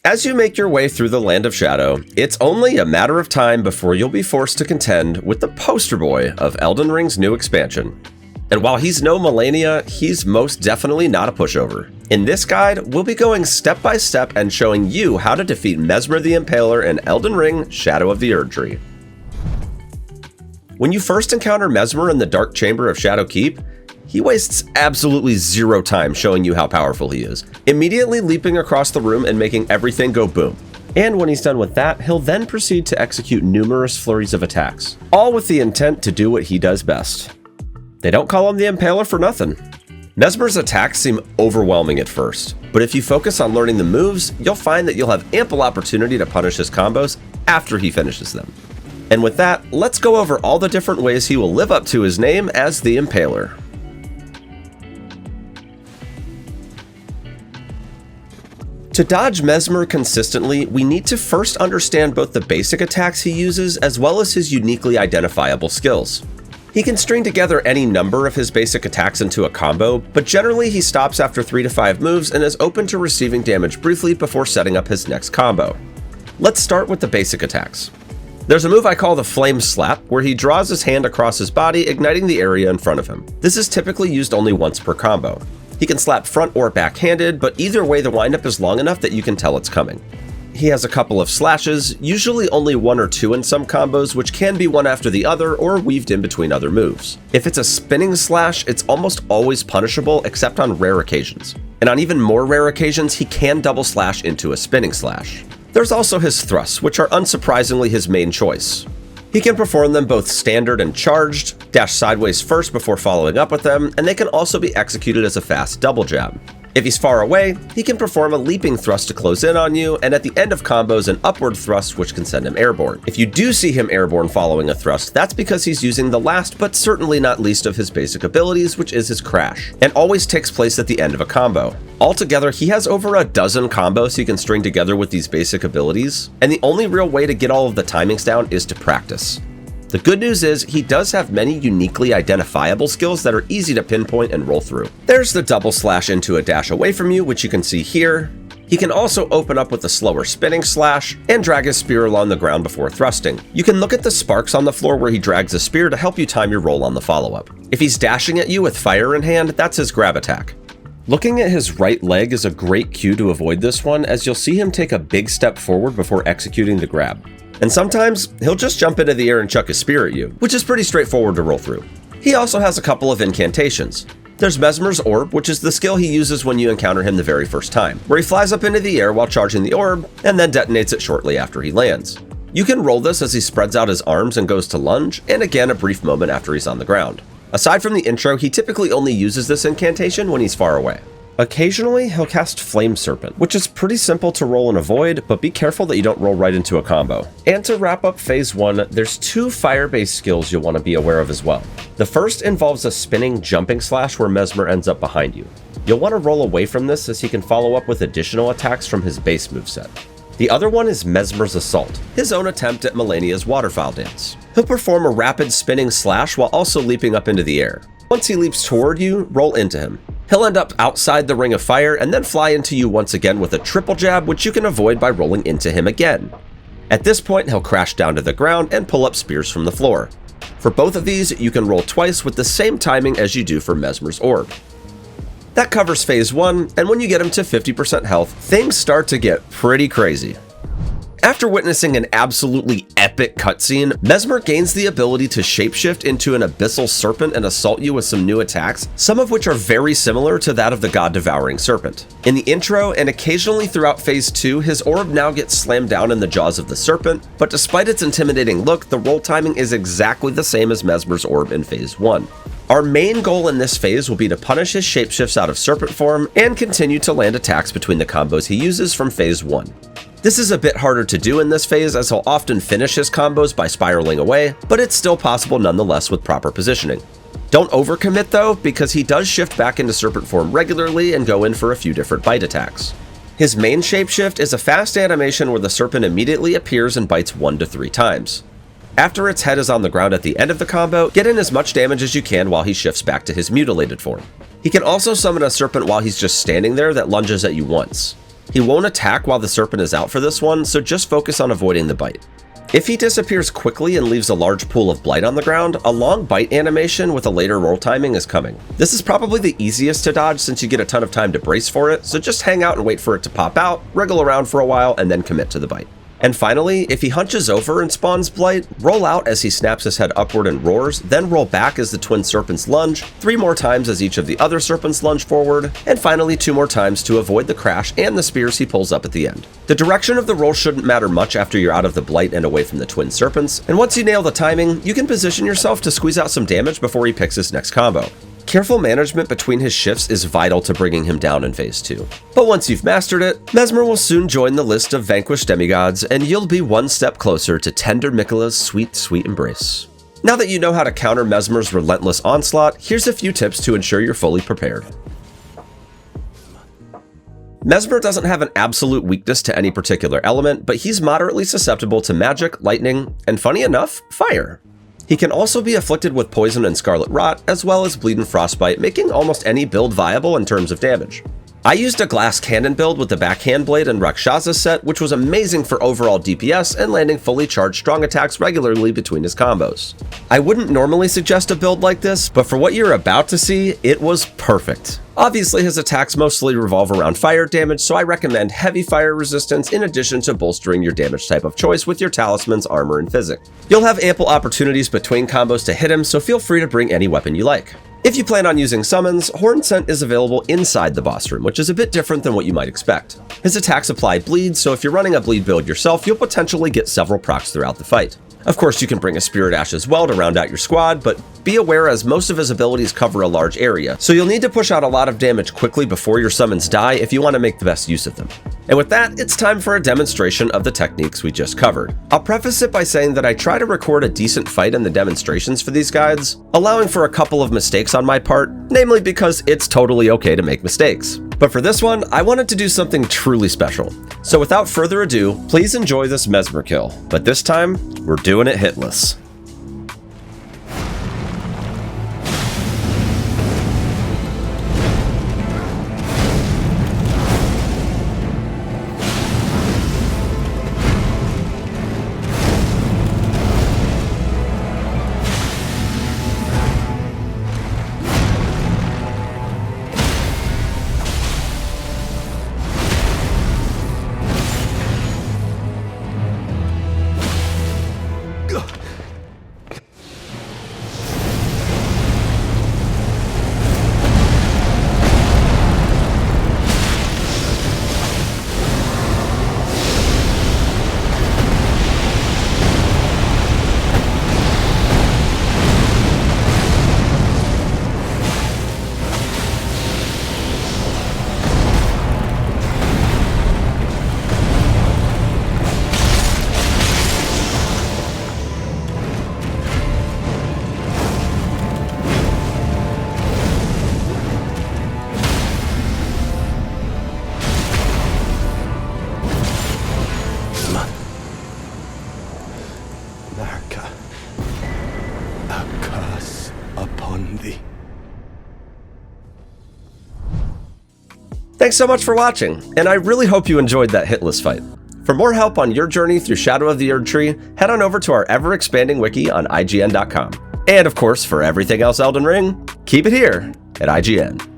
As you make your way through the Land of Shadow, it's only a matter of time before you'll be forced to contend with the poster boy of Elden Ring's new expansion. And while he's no Malenia, he's most definitely not a pushover. In this guide, we'll be going step by step and showing you how to defeat Messmer the Impaler in Elden Ring Shadow of the Erdtree. When you first encounter Messmer in the Dark Chamber of Shadow Keep, he wastes absolutely zero time showing you how powerful he is, immediately leaping across the room and making everything go boom. And when he's done with that, he'll then proceed to execute numerous flurries of attacks, all with the intent to do what he does best. They don't call him the Impaler for nothing. Messmer's attacks seem overwhelming at first, but if you focus on learning the moves, you'll find that you'll have ample opportunity to punish his combos after he finishes them. And with that, let's go over all the different ways he will live up to his name as the Impaler. To dodge Messmer consistently, we need to first understand both the basic attacks he uses as well as his uniquely identifiable skills. He can string together any number of his basic attacks into a combo, but generally he stops after 3 to 5 moves and is open to receiving damage briefly before setting up his next combo. Let's start with the basic attacks. There's a move I call the Flame Slap, where he draws his hand across his body, igniting the area in front of him. This is typically used only once per combo. He can slap front or backhanded, but either way the windup is long enough that you can tell it's coming. He has a couple of slashes, usually only 1 or 2 in some combos, which can be one after the other or weaved in between other moves. If it's a spinning slash, it's almost always punishable except on rare occasions. And on even more rare occasions, he can double slash into a spinning slash. There's also his thrusts, which are unsurprisingly his main choice. He can perform them both standard and charged, dash sideways first before following up with them, and they can also be executed as a fast double jab. If he's far away, he can perform a leaping thrust to close in on you, and at the end of combos an upward thrust which can send him airborne. If you do see him airborne following a thrust, that's because he's using the last but certainly not least of his basic abilities, which is his crash, and always takes place at the end of a combo. Altogether, he has over a dozen combos he can string together with these basic abilities, and the only real way to get all of the timings down is to practice. The good news is, he does have many uniquely identifiable skills that are easy to pinpoint and roll through. There's the double slash into a dash away from you, which you can see here. He can also open up with a slower spinning slash, and drag his spear along the ground before thrusting. You can look at the sparks on the floor where he drags a spear to help you time your roll on the follow-up. If he's dashing at you with fire in hand, that's his grab attack. Looking at his right leg is a great cue to avoid this one, as you'll see him take a big step forward before executing the grab. And sometimes, he'll just jump into the air and chuck a spear at you, which is pretty straightforward to roll through. He also has a couple of incantations. There's Messmer's Orb, which is the skill he uses when you encounter him the very first time, where he flies up into the air while charging the orb, and then detonates it shortly after he lands. You can roll this as he spreads out his arms and goes to lunge, and again a brief moment after he's on the ground. Aside from the intro, he typically only uses this incantation when he's far away. Occasionally, he'll cast Flame Serpent, which is pretty simple to roll and avoid, but be careful that you don't roll right into a combo. And to wrap up Phase 1, there's 2 fire-based skills you'll want to be aware of as well. The first involves a spinning jumping slash where Messmer ends up behind you. You'll want to roll away from this as he can follow up with additional attacks from his base moveset. The other one is Messmer's Assault, his own attempt at Malenia's waterfowl dance. He'll perform a rapid spinning slash while also leaping up into the air. Once he leaps toward you, roll into him. He'll end up outside the ring of fire and then fly into you once again with a triple jab, which you can avoid by rolling into him again. At this point, he'll crash down to the ground and pull up spears from the floor. For both of these, you can roll twice with the same timing as you do for Messmer's Orb. That covers Phase 1, and when you get him to 50% health, things start to get pretty crazy. After witnessing an absolutely epic cutscene, Messmer gains the ability to shapeshift into an abyssal serpent and assault you with some new attacks, some of which are very similar to that of the god-devouring serpent. In the intro, and occasionally throughout Phase 2, his orb now gets slammed down in the jaws of the serpent, but despite its intimidating look, the roll timing is exactly the same as Messmer's orb in Phase 1. Our main goal in this phase will be to punish his shapeshifts out of serpent form and continue to land attacks between the combos he uses from Phase 1. This is a bit harder to do in this phase as he'll often finish his combos by spiraling away, but it's still possible nonetheless with proper positioning. Don't overcommit though, because he does shift back into serpent form regularly and go in for a few different bite attacks. His main shapeshift is a fast animation where the serpent immediately appears and bites 1 to 3 times. After its head is on the ground at the end of the combo, get in as much damage as you can while he shifts back to his mutilated form. He can also summon a serpent while he's just standing there that lunges at you once. He won't attack while the serpent is out for this one, so just focus on avoiding the bite. If he disappears quickly and leaves a large pool of blight on the ground, a long bite animation with a later roll timing is coming. This is probably the easiest to dodge since you get a ton of time to brace for it, so just hang out and wait for it to pop out, wriggle around for a while, and then commit to the bite. And finally, if he hunches over and spawns blight, roll out as he snaps his head upward and roars, then roll back as the twin serpents lunge, 3 more times as each of the other serpents lunge forward, and finally 2 more times to avoid the crash and the spears he pulls up at the end. The direction of the roll shouldn't matter much after you're out of the blight and away from the twin serpents, and once you nail the timing, you can position yourself to squeeze out some damage before he picks his next combo. Careful management between his shifts is vital to bringing him down in Phase 2. But once you've mastered it, Messmer will soon join the list of vanquished demigods, and you'll be one step closer to tender Miquella's sweet, sweet embrace. Now that you know how to counter Messmer's relentless onslaught, here's a few tips to ensure you're fully prepared. Messmer doesn't have an absolute weakness to any particular element, but he's moderately susceptible to magic, lightning, and funny enough, fire. He can also be afflicted with poison and scarlet rot, as well as bleed and frostbite, making almost any build viable in terms of damage. I used a glass cannon build with the backhand blade and Rakshasa set, which was amazing for overall DPS and landing fully charged strong attacks regularly between his combos. I wouldn't normally suggest a build like this, but for what you're about to see, it was perfect. Obviously, his attacks mostly revolve around fire damage, so I recommend heavy fire resistance in addition to bolstering your damage type of choice with your talismans, armor, and physic. You'll have ample opportunities between combos to hit him, so feel free to bring any weapon you like. If you plan on using summons, Horn Scent is available inside the boss room, which is a bit different than what you might expect. His attacks apply bleed, so if you're running a bleed build yourself, you'll potentially get several procs throughout the fight. Of course, you can bring a Spirit Ash as well to round out your squad, but be aware as most of his abilities cover a large area, so you'll need to push out a lot of damage quickly before your summons die if you want to make the best use of them. And with that, it's time for a demonstration of the techniques we just covered. I'll preface it by saying that I try to record a decent fight in the demonstrations for these guides, allowing for a couple of mistakes on my part, namely because it's totally okay to make mistakes. But for this one, I wanted to do something truly special. So without further ado, please enjoy this Messmer kill, but this time, we're doing it hitless. Thanks so much for watching, and I really hope you enjoyed that hitless fight. For more help on your journey through Shadow of the Erdtree, head on over to our ever-expanding wiki on IGN.com. And of course, for everything else Elden Ring, keep it here at IGN.